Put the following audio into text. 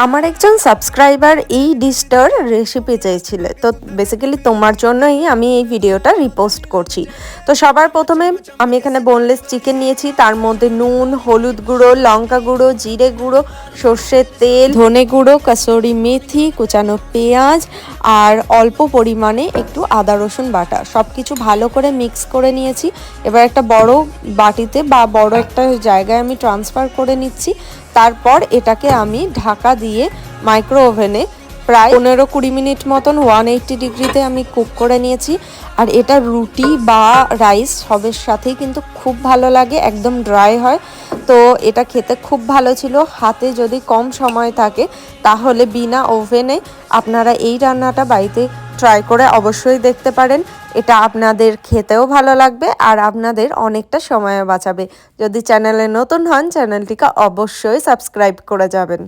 আমার একজন সাবস্ক্রাইবার এই ডিশটার রেসিপি চেয়েছিল, তো বেসিক্যালি তোমার জন্যই আমি এই ভিডিওটা রিপোস্ট করছি। তো সবার প্রথমে আমি এখানে বোনলেস চিকেন নিয়েছি, তার মধ্যে নুন, হলুদ গুঁড়ো, লঙ্কা গুঁড়ো, জিরে গুঁড়ো, সর্ষের তেল, ধনে গুঁড়ো, কাসুরি মেথি, কুচানো পেঁয়াজ আর অল্প পরিমাণে একটু আদা রসুন বাটা সব কিছু ভালো করে মিক্স করে নিয়েছি। এবার একটা বড় বাটিতে বা বড় একটা জায়গায় আমি ট্রান্সফার করে নিচ্ছি। তারপর এটাকে আমি ঢাকা দিয়ে মাইক্রো ওভেনে প্রায় 15-20 মিনিট মতন 180 ডিগ্রিতে আমি কুক করে নিয়েছি। আর এটা রুটি বা রাইস সবের সাথেই কিন্তু খুব ভালো লাগে, একদম ড্রাই হয়। তো এটা খেতে খুব ভালো ছিল। হাতে যদি কম সময় থাকে তাহলে বিনা ওভেনে আপনারা এই রান্নাটা বাড়িতে ট্রাই করে অবশ্যই দেখতে পারেন। এটা আপনাদের খেতেও ভালো লাগবে আর আপনাদের অনেকটা সময় বাঁচাবে। যদি চ্যানেলে নতুন হন চ্যানেলটিকে অবশ্যই সাবস্ক্রাইব করে যাবেন।